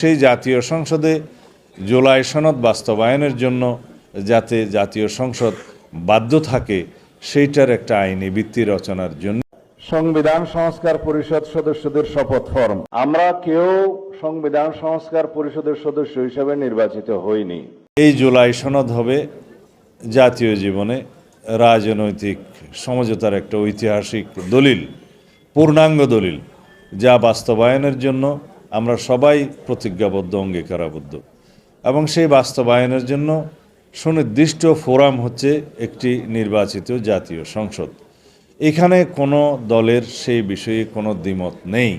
সেই জাতীয় সংসদে জুলাই সনদ বাস্তবায়নের জন্য যাতে জাতীয় সংসদ বাধ্য থাকে সেইটার একটা আইনি ভিত্তি রচনার জন্য সংবিধান সংস্কার পরিষদ সদস্যদের শপথ ফরম। আমরা কেউ সংবিধান সংস্কার পরিষদের সদস্য হিসেবে নির্বাচিত হইনি। এই জুলাই সনদ হবে জাতীয় জীবনে রাজনৈতিক সমঝোতার একটা ঐতিহাসিক দলিল, পূর্ণাঙ্গ দলিল, যা বাস্তবায়নের জন্য আমরা সবাই প্রতিজ্ঞাবদ্ধ, অঙ্গীকারাবদ্ধ। এবং সেই বাস্তবায়নের জন্য সুনির্দিষ্ট ফোরাম হচ্ছে একটি নির্বাচিত জাতীয় সংসদ। এখানে কোনো দলের সেই বিষয়ে কোনো দ্বিমত নেই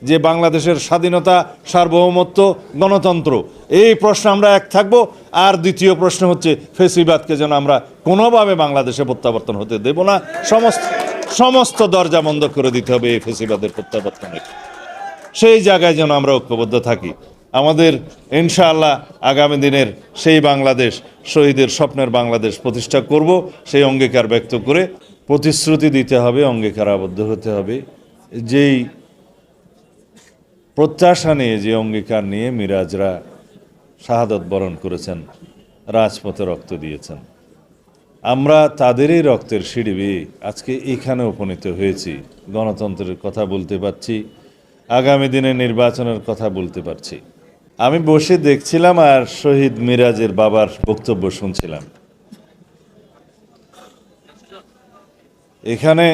যে বাংলাদেশের স্বাধীনতা, সার্বভৌমত্ব, গণতন্ত্র, এই প্রশ্নে আমরা এক থাকব। আর দ্বিতীয় প্রশ্ন হচ্ছে ফেসিবাদকে যেন আমরা কোনোভাবে বাংলাদেশে প্রত্যাবর্তন হতে দেব না, সমস্ত দরজা বন্ধ করে দিতে হবে এই ফেসিবাদের প্রত্যাবর্তনের। সেই জায়গায় যেন আমরা ঐক্যবদ্ধ থাকি। আমাদের ইনশাআল্লাহ আগামী দিনের সেই বাংলাদেশ, শহীদের স্বপ্নের বাংলাদেশ প্রতিষ্ঠা করব, সেই অঙ্গীকার ব্যক্ত করে প্রতিশ্রুতি দিতে হবে, অঙ্গীকারাবদ্ধ হতে হবে। যেই প্রত্যাশা নিয়ে, যে অঙ্গীকার নিয়ে মিরাজরা শাহাদত বরণ করেছেন, রাজপথে রক্ত দিয়েছেন, আমরা তাদেরই রক্তের সিঁড়ি বেয়ে আজকে এখানে উপনীত হয়েছি। গণতন্ত্রের কথা বলতে পারছি, আগামী দিনে নির্বাচনের কথা বলতে পারছি। আমি বসে দেখছিলাম আর শহীদ মিরাজের বাবার বক্তব্য শুনছিলাম। এখানে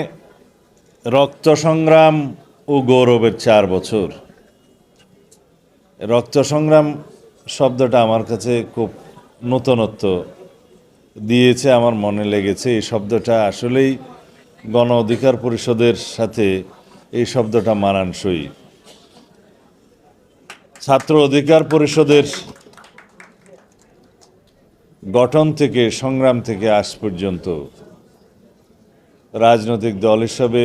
রক্ত সংগ্রাম ও গৌরবের 4 বছর। রক্ত সংগ্রাম শব্দটা আমার কাছে খুব নতুনত্ব দিয়েছে, আমার মনে লেগেছে। এই শব্দটা আসলেই গণ অধিকার পরিষদের সাথে এই শব্দটা মানানসই। ছাত্র অধিকার পরিষদের গঠন থেকে, সংগ্রাম থেকে আজ পর্যন্ত রাজনৈতিক দল হিসাবে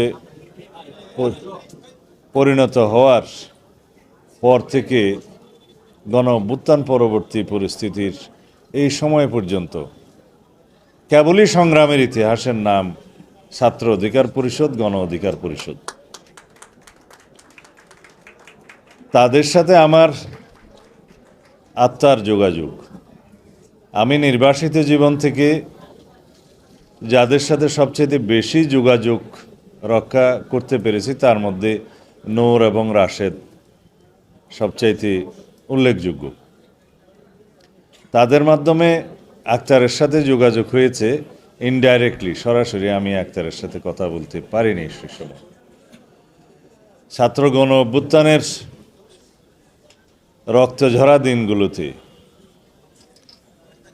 পরিণত হওয়ার পর থেকে গণ অভ্যুত্থান পরবর্তী পরিস্থিতির এই সময় পর্যন্ত কেবলই সংগ্রামের ইতিহাসের নাম ছাত্র অধিকার পরিষদ, গণ অধিকার পরিষদ। তাদের সাথে আমার আত্মার যোগাযোগ। আমি নির্বাসিত জীবন থেকে যাদের সাথে সবচেয়ে বেশি যোগাযোগ রক্ষা করতে পেরেছি তার মধ্যে নূর এবং রাশেদ সবচাইতে উল্লেখযোগ্য। তাদের মাধ্যমে আক্তারের সাথে যোগাযোগ হয়েছে ইনডাইরেক্টলি, সরাসরি আমি আক্তারের সাথে কথা বলতে পারিনি সে সময়। ছাত্র গণ অভ্যুত্থানের রক্তঝরা দিনগুলোতে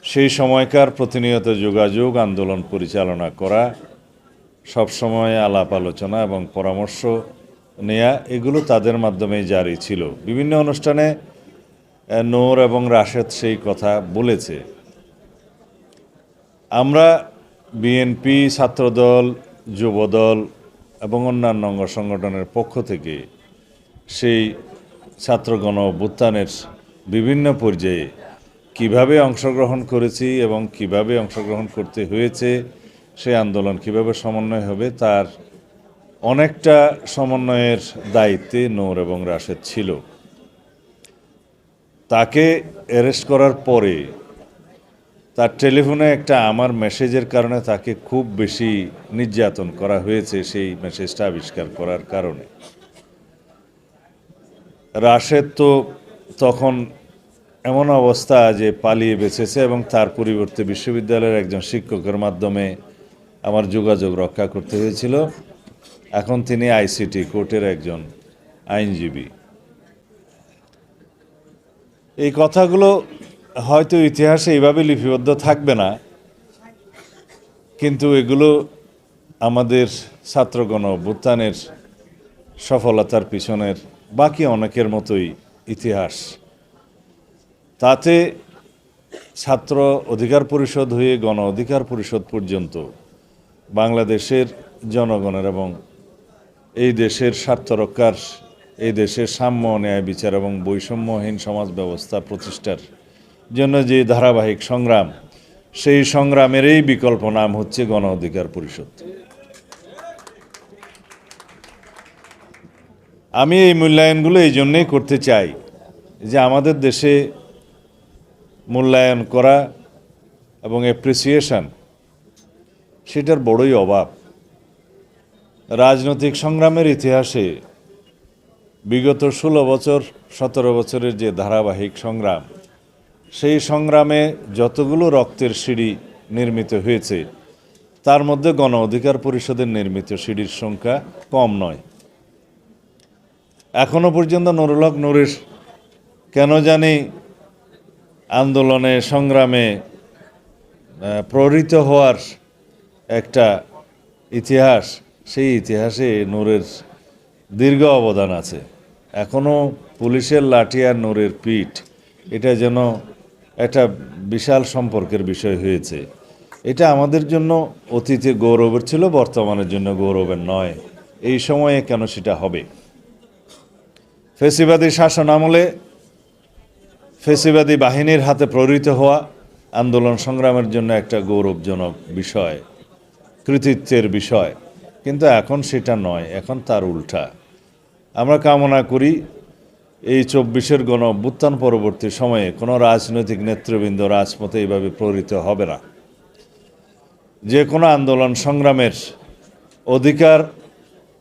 সেই সময়কার প্রতিনিয়ত যোগাযোগ, আন্দোলন পরিচালনা করা, সবসময় আলাপ আলোচনা এবং পরামর্শ নেয়া, এগুলো তাদের মাধ্যমেই জারি ছিল। বিভিন্ন অনুষ্ঠানে নূর এবং রাশেদ সেই কথা বলেছে। আমরা বিএনপি, ছাত্রদল, যুবদল এবং অন্যান্য অঙ্গ সংগঠনের পক্ষ থেকে সেই ছাত্র গণ অভ্যুত্থানের বিভিন্ন পর্যায়ে কিভাবে অংশগ্রহণ করেছি এবং কিভাবে অংশগ্রহণ করতে হয়েছে, সেই আন্দোলন কিভাবে সমন্বয় হবে, তার অনেকটা সমন্বয়ের দায়িত্বে নূর এবং রাশেদ ছিল। তাকে অ্যারেস্ট করার পরে তার টেলিফোনে একটা আমার মেসেজের কারণে তাকে খুব বেশি নির্যাতন করা হয়েছে, সেই মেসেজটা আবিষ্কার করার কারণে। রাশেদ তো তখন এমন অবস্থা যে পালিয়ে বেঁচেছে এবং তার পরিবর্তে বিশ্ববিদ্যালয়ের একজন শিক্ষকের মাধ্যমে আমার যোগাযোগ রক্ষা করতে হয়েছিল। এখন তিনি আইসিটি কোর্টের একজন আইনজীবী। এই কথাগুলো হয়তো ইতিহাসে এইভাবে লিপিবদ্ধ থাকবে না, কিন্তু এগুলো আমাদের ছাত্র গণ অভ্যুত্থানের সফলতার পিছনের বাকি অনেকের মতোই ইতিহাস। তাতে ছাত্র অধিকার পরিষদ হয়ে গণ অধিকার পরিষদ পর্যন্ত বাংলাদেশের জনগণের এবং এই দেশের স্বার্থ রক্ষার, এই দেশের সাম্য, ন্যায় বিচার এবং বৈষম্যহীন সমাজ ব্যবস্থা প্রতিষ্ঠার জন্য যে ধারাবাহিক সংগ্রাম, সেই সংগ্রামেরই বিকল্প নাম হচ্ছে গণ অধিকার পরিষদ। আমি এই মূল্যায়নগুলো এই জন্যেই করতে চাই যে আমাদের দেশে মূল্যায়ন করা এবং অ্যাপ্রিসিয়েশন সেটার বড়ই অভাব। রাজনৈতিক সংগ্রামের ইতিহাসে বিগত 16 বছর 17 বছরের যে ধারাবাহিক সংগ্রাম, সেই সংগ্রামে যতগুলো রক্তের সিঁড়ি নির্মিত হয়েছে তার মধ্যে গণ অধিকার পরিষদের নির্মিত সিঁড়ির সংখ্যা কম নয়। এখনো পর্যন্ত নুরুল হক নূরের কেন জানি আন্দোলনে সংগ্রামে প্রহৃত হওয়ার একটা ইতিহাস, সেই ইতিহাসে নূরের দীর্ঘ অবদান আছে। এখনও পুলিশের লাঠি আর নূরের পিঠ, এটা যেন একটা বিশাল সম্পর্কের বিষয় হয়েছে। এটা আমাদের জন্য অতীতে গৌরবের ছিল, বর্তমানের জন্য গৌরবের নয়। এই সময়ে কেন সেটা হবে? ফেসিবাদী শাসন আমলে ফেসিবাদী বাহিনীর হাতে প্রহৃত হওয়া আন্দোলন সংগ্রামের জন্য একটা গৌরবজনক বিষয়, কৃতিত্বের বিষয়। কিন্তু এখন সেটা নয়, এখন তার উল্টা। আমরা কামনা করি এই 24-এর গণ অভ্যুত্থান পরবর্তী সময়ে কোনো রাজনৈতিক নেতৃবৃন্দ রাজপথে এইভাবে প্রহৃত হবে না। যে কোনো আন্দোলন সংগ্রামের অধিকার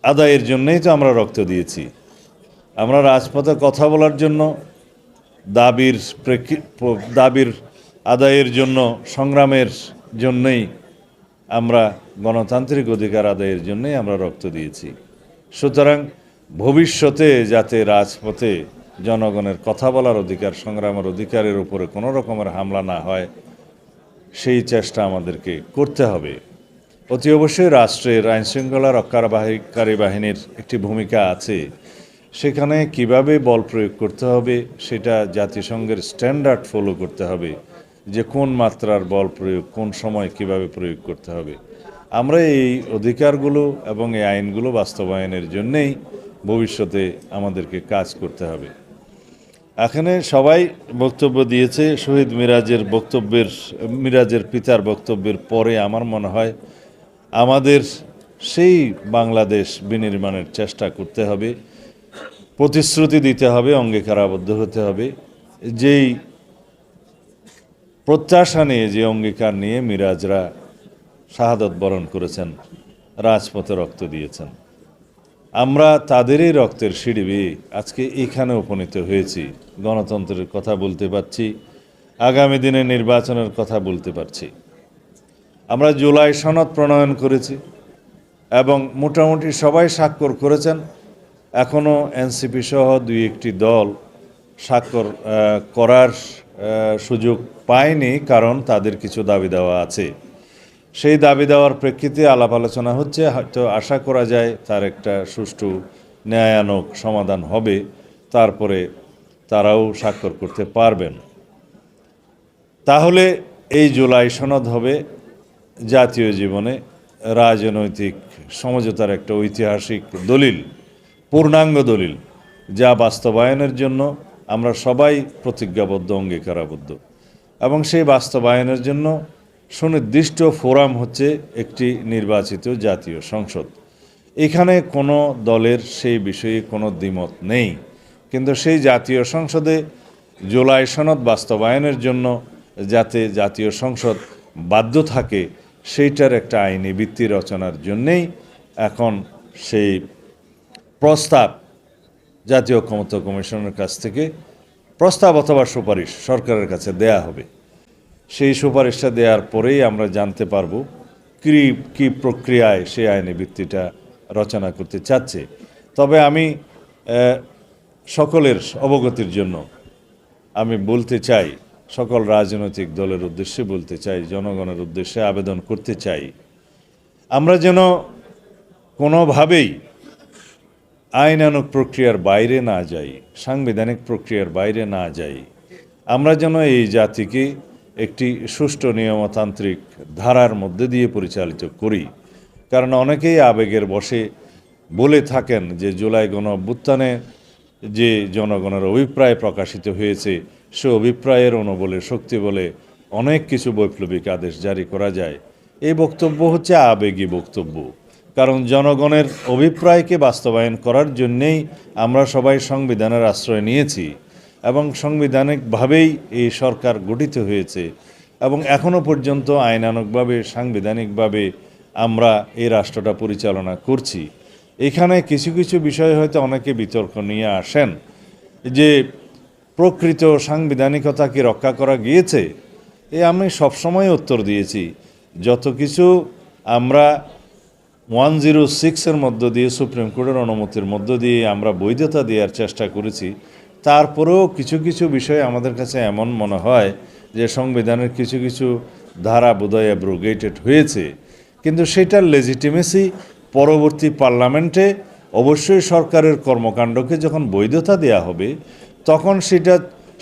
আদায়ের জন্যই তো আমরা রক্ত দিয়েছি। আমরা রাজপথে কথা বলার জন্য, দাবির আদায়ের জন্য, সংগ্রামের জন্যই, আমরা গণতান্ত্রিক অধিকার আদায়ের জন্যই আমরা রক্ত দিয়েছি। সুতরাং ভবিষ্যতে যাতে রাজপথে জনগণের কথা বলার অধিকার, সংগ্রামের অধিকারের উপরে কোনো রকমের হামলা না হয়, সেই চেষ্টা আমাদেরকে করতে হবে। অতি অবশ্যই রাষ্ট্রের আইনশৃঙ্খলা রক্ষাকারী বাহিনীর একটি ভূমিকা আছে। সেখানে কিভাবে বল প্রয়োগ করতে হবে সেটা জাতিসংঘের স্ট্যান্ডার্ড ফলো করতে হবে, যে কোন মাত্রার বল প্রয়োগ, কোন সময় কিভাবে প্রয়োগ করতে হবে। আমরা এই অধিকারগুলো এবং এই আইনগুলো বাস্তবায়নের জন্যেই ভবিষ্যতে আমাদেরকে কাজ করতে হবে। এখানে সবাই বক্তব্য দিয়েছে। শহীদ মিরাজের পিতার বক্তব্যের পরে আমার মনে হয় আমাদের সেই বাংলাদেশ বিনির্মাণের চেষ্টা করতে হবে, প্রতিশ্রুতি দিতে হবে, অঙ্গীকারাবদ্ধ হতে হবে। যেই প্রত্যাশা নিয়ে, যে অঙ্গীকার নিয়ে মিরাজরা শাহাদত বরণ করেছেন, রাজপথে রক্ত দিয়েছেন, আমরা তাদেরই রক্তের সিঁড়ি বেয়ে আজকে এখানে উপনীত হয়েছি। গণতন্ত্রের কথা বলতে পারছি, আগামী দিনে নির্বাচনের কথা বলতে পারছি। আমরা জুলাই সনদ প্রণয়ন করেছি এবং মোটামুটি সবাই স্বাক্ষর করেছেন। এখনও এনসিপি সহ 2-1টি দল স্বাক্ষর করার সুযোগ পায়নি, কারণ তাদের কিছু দাবি দেওয়া আছে। সেই দাবি দেওয়ার প্রেক্ষিতে আলাপ আলোচনা হচ্ছে, হয়তো আশা করা যায় তার একটা সুষ্ঠু ন্যায়ানক সমাধান হবে, তারপরে তারাও স্বাক্ষর করতে পারবেন। তাহলে এই জুলাই সনদ হবে জাতীয় জীবনে রাজনৈতিক সমঝোতার একটা ঐতিহাসিক দলিল, পূর্ণাঙ্গ দলিল, যা বাস্তবায়নের জন্য আমরা সবাই প্রতিজ্ঞাবদ্ধ, অঙ্গীকারাবদ্ধ। এবং সেই বাস্তবায়নের জন্য সুনির্দিষ্ট ফোরাম হচ্ছে একটি নির্বাচিত জাতীয় সংসদ। এখানে কোনো দলের সেই বিষয়ে কোনো দ্বিমত নেই। কিন্তু সেই জাতীয় সংসদে জুলাই সনদ বাস্তবায়নের জন্য যাতে জাতীয় সংসদ বাধ্য থাকে, সেইটার একটা আইনি ভিত্তি রচনার জন্যেই এখন সেই প্রস্তাব জাতীয় ঐকমত্য কমিশনের কাছ থেকে প্রস্তাব অথবা সুপারিশ সরকারের কাছে দেয়া হবে। সেই সুপারিশটা দেওয়ার পরেই আমরা জানতে পারবো কি প্রক্রিয়ায় সেই আইনি ভিত্তিটা রচনা করতে চাচ্ছে। তবে আমি সকলের অবগতির জন্য আমি বলতে চাই, সকল রাজনৈতিক দলের উদ্দেশ্যে বলতে চাই, জনগণের উদ্দেশ্যে আবেদন করতে চাই, আমরা যেন কোনোভাবেই আইনানুগ প্রক্রিয়ার বাইরে না যাই, সাংবিধানিক প্রক্রিয়ার বাইরে না যাই। আমরা যেন এই জাতিকে একটি সুষ্ঠু নিয়মতান্ত্রিক ধারার মধ্যে দিয়ে পরিচালিত করি। কারণ অনেকেই আবেগের বশে বলে থাকেন যে জুলাই গণ অভ্যুত্থানে যে জনগণের অভিপ্রায় প্রকাশিত হয়েছে, সে অভিপ্রায়ের অনুবলে, শক্তি বলে অনেক কিছু বৈপ্লবিক আদেশ জারি করা যায়। এই বক্তব্য হচ্ছে আবেগী বক্তব্য। কারণ জনগণের অভিপ্রায়কে বাস্তবায়ন করার জন্যেই আমরা সবাই সংবিধানের আশ্রয় নিয়েছি। এবং সাংবিধানিকভাবেই এই সরকার গঠিত হয়েছে এবং এখনও পর্যন্ত আইনানুগভাবে সাংবিধানিকভাবে আমরা এই রাষ্ট্রটা পরিচালনা করছি। এখানে কিছু কিছু বিষয় হয়তো অনেকে বিতর্ক নিয়ে আসেন যে প্রকৃত সাংবিধানিকতা কি রক্ষা করা গিয়েছে। এ আমি সবসময় উত্তর দিয়েছি, যত কিছু আমরা 106-এর মধ্য দিয়ে সুপ্রিম কোর্টের অনুমতির মধ্য দিয়ে আমরা বৈধতা দেওয়ার চেষ্টা করেছি, তারপরেও কিছু কিছু বিষয় আমাদের কাছে এমন মনে হয় যে সংবিধানের কিছু কিছু ধারা বোধহয় অ্যাব্রোগেটেড হয়েছে, কিন্তু সেটার লেজিটিমেসি পরবর্তী পার্লামেন্টে অবশ্যই সরকারের কর্মকাণ্ডকে যখন বৈধতা দেয়া হবে তখন সেটা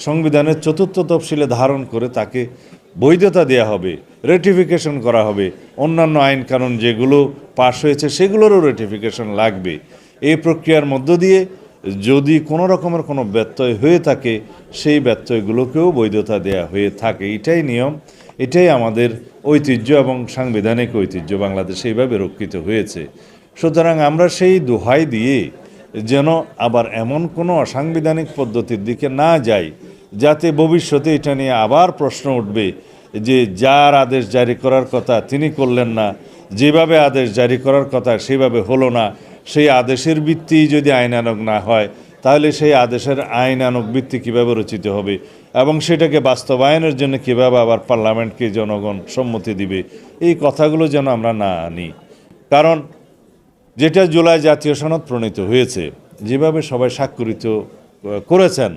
সংবিধানের 4র্থ তফসিলে ধারণ করে তাকে বৈধতা দেয়া হবে, রেটিফিকেশন করা হবে। অন্যান্য আইন কানুন যেগুলো পাশ হয়েছে সেগুলোরও রেটিফিকেশন লাগবে। এই প্রক্রিয়ার মধ্য দিয়ে যদি কোনো রকমের কোনো ব্যত্যয় হয়ে থাকে সেই ব্যত্যয়গুলোকেও বৈধতা দেয়া হয়ে থাকে। এটাই নিয়ম, এটাই আমাদের ঐতিহ্য এবং সাংবিধানিক ঐতিহ্য বাংলাদেশে এইভাবে রক্ষিত হয়েছে। সুতরাং আমরা সেই দোহাই দিয়ে যেন আবার এমন কোনো অসাংবিধানিক পদ্ধতির দিকে না যাই যাতে ভবিষ্যতে এটা নিয়ে আবার প্রশ্ন উঠবে যে যার আদেশ জারি করার কথা তিনি করলেন না, যেভাবে আদেশ জারি করার কথা সেভাবে হলো না, সেই আদেশের ভিত্তি যদি আইনানুগ না হয় তাহলে সেই আদেশের আইনানুগ ভিত্তি কীভাবে রচিত হবে এবং সেটাকে বাস্তবায়নের জন্য কীভাবে আবার পার্লামেন্টকে জনগণ সম্মতি দিবে, এই কথাগুলো যেন আমরা না আনি। কারণ যেটা জুলাই জাতীয় সনদ প্রণীত হয়েছে, যেভাবে সবাই স্বাক্ষরিত করেছেন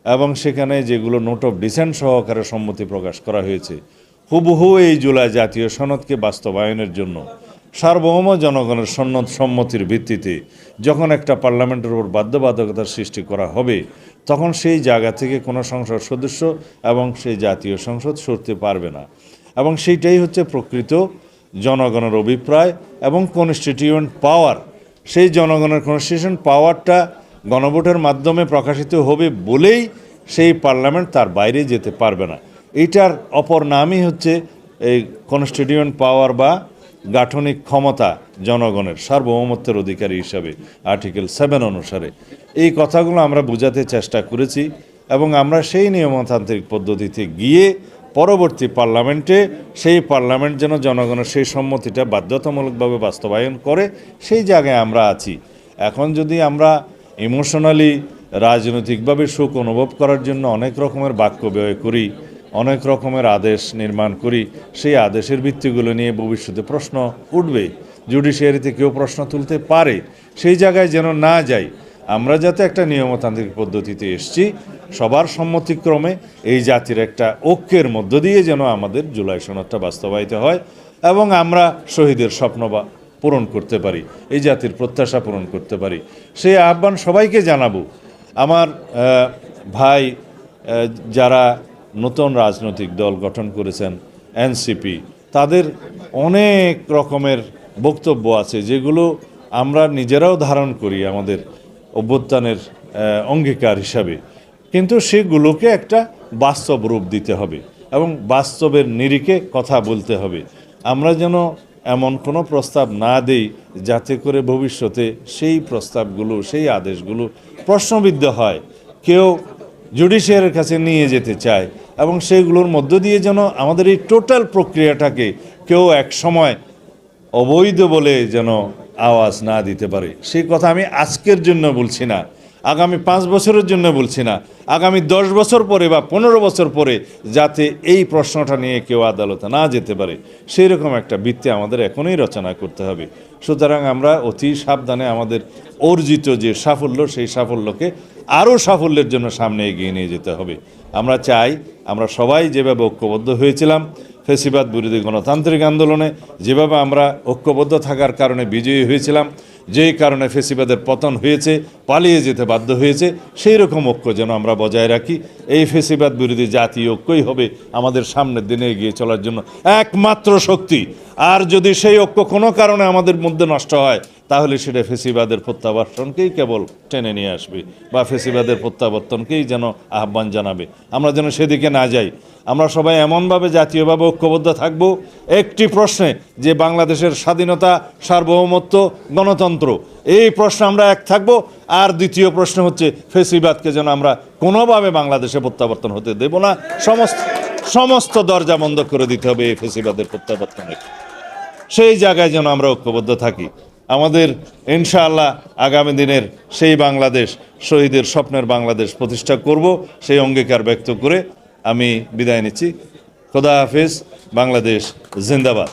এবং সেখানে যেগুলো নোট অফ ডিসেন্ট সহকারে সম্মতি প্রকাশ করা হয়েছে, হুবহু এই জুলাই জাতীয় সনদকে বাস্তবায়নের জন্য সার্বভৌম জনগণের সম্মতির ভিত্তিতে যখন একটা পার্লামেন্টের উপর বাধ্যবাধকতার সৃষ্টি করা হবে তখন সেই জায়গা থেকে কোনো সংসদ সদস্য এবং সেই জাতীয় সংসদ সরতে পারবে না। এবং সেইটাই হচ্ছে প্রকৃত জনগণের অভিপ্রায় এবং কনস্টিটিউয়েন্ট পাওয়ার। সেই জনগণের কনস্টিটিউশন পাওয়ারটা গণভোটের মাধ্যমে প্রকাশিত হবে বলেই সেই পার্লামেন্ট তার বাইরে যেতে পারবে না। এইটার অপর নামই হচ্ছে এই কনস্টিটিউয়েন্ট পাওয়ার বা গাঠনিক ক্ষমতা জনগণের সার্বভৌমত্বের অধিকারী হিসাবে আর্টিকেল 7 অনুসারে। এই কথাগুলো আমরা বোঝাতে চেষ্টা করেছি এবং আমরা সেই নিয়মতান্ত্রিক পদ্ধতিতে গিয়ে পরবর্তী পার্লামেন্টে সেই পার্লামেন্ট যেন জনগণের সেই সম্মতিটা বাধ্যতামূলকভাবে বাস্তবায়ন করে সেই জায়গায় আমরা আছি। এখন যদি আমরা ইমোশনালি রাজনৈতিকভাবে সুখ অনুভব করার জন্য অনেক রকমের বাক্য ব্যয় করি, অনেক রকমের আদেশ নির্মাণ করি, সেই আদেশের ভিত্তিগুলো নিয়ে ভবিষ্যতে প্রশ্ন উঠবে, জুডিশিয়ারিতে কেউ প্রশ্ন তুলতে পারে, সেই জায়গায় যেন না যাই। আমরা যাতে একটা নিয়মতান্ত্রিক পদ্ধতিতে এসেছি, সবার সম্মতিক্রমে এই জাতির একটা ঐক্যের মধ্য দিয়ে যেন আমাদের জুলাই সনদটা বাস্তবায়িত হয় এবং আমরা শহীদের স্বপ্ন পূরণ করতে পারি, এই জাতির প্রত্যাশা পূরণ করতে পারি, সেই আহ্বান সবাইকে জানাবো। আমার ভাই যারা নতুন রাজনৈতিক দল গঠন করেছেন এনসিপি, তাদের অনেক রকমের বক্তব্য আছে যেগুলো আমরা নিজেরাও ধারণ করি আমাদের অভ্যুত্থানের অঙ্গীকার হিসাবে, কিন্তু সেগুলোকে একটা বাস্তব রূপ দিতে হবে এবং বাস্তবের নিরিখে কথা বলতে হবে। আমরা যেন এমন কোনো প্রস্তাব না দেই যাতে করে ভবিষ্যতে সেই প্রস্তাবগুলো, সেই আদেশগুলো প্রশ্নবিদ্ধ হয়, কেউ জুডিশিয়ারের কাছে নিয়ে যেতে চায় এবং সেইগুলোর মধ্য দিয়ে যেন আমাদের এই টোটাল প্রক্রিয়াটাকে কেউ এক সময় অবৈধ বলে যেন আওয়াজ না দিতে পারে। সেই কথা আমি আজকের জন্য বলছি না, আগামী 5 বছরের জন্য বলছি না, আগামী 10 বছর পরে বা 15 বছর পরে যাতে এই প্রশ্নটা নিয়ে কেউ আদালতে না যেতে পারে সেই রকম একটা ভিত্তি আমাদের এখনই রচনা করতে হবে। সুতরাং আমরা অতি সাবধানে আমাদের অর্জিত যে সাফল্য, সেই সাফল্যকে আরও সাফল্যের জন্য সামনে এগিয়ে নিয়ে যেতে হবে। আমরা চাই আমরা সবাই যেভাবে ঐক্যবদ্ধ হয়েছিলাম ফ্যাসিবাদ বিরোধী গণতান্ত্রিক আন্দোলনে, যেভাবে আমরা ঐক্যবদ্ধ থাকার কারণে বিজয়ী হয়েছিলাম, যেই কারণে ফ্যাসিবাদের পতন হয়েছে, পালিয়ে যেতে বাধ্য হয়েছে, সেই রকম ঐক্য যেন আমরা বজায় রাখি। এই ফ্যাসিবাদ বিরোধী জাতীয় ঐক্যই হবে আমাদের সামনের দিনে এগিয়ে চলার জন্য একমাত্র শক্তি। আর যদি সেই ঐক্য কোনো কারণে আমাদের মধ্যে নষ্ট হয় তাহলে সেটা ফেসিবাদের প্রত্যাবর্তনকেই কেবল টেনে নিয়ে আসবে বা ফেসিবাদের প্রত্যাবর্তনকেই যেন আহ্বান জানাবে। আমরা যেন সেদিকে না যাই। আমরা সবাই এমনভাবে জাতীয়ভাবে ঐক্যবদ্ধ থাকব একটি প্রশ্নে, যে বাংলাদেশের স্বাধীনতা, সার্বভৌমত্ব, গণতন্ত্র, এই প্রশ্নে আমরা এক থাকব। আর দ্বিতীয় প্রশ্ন হচ্ছে ফেসিবাদকে যেন আমরা কোনোভাবে বাংলাদেশে প্রত্যাবর্তন হতে দেব না। সমস্ত দরজা বন্ধ করে দিতে হবে এই ফেসিবাদের প্রত্যাবর্তনের। সেই জায়গায় যেন আমরা ঐক্যবদ্ধ থাকি। আমাদের ইনশাআল্লাহ আগামী দিনের সেই বাংলাদেশ, শহীদের স্বপ্নের বাংলাদেশ প্রতিষ্ঠা করব, সেই অঙ্গীকার ব্যক্ত করে আমি বিদায় নিচ্ছি। খোদা হাফেজ। বাংলাদেশ জিন্দাবাদ।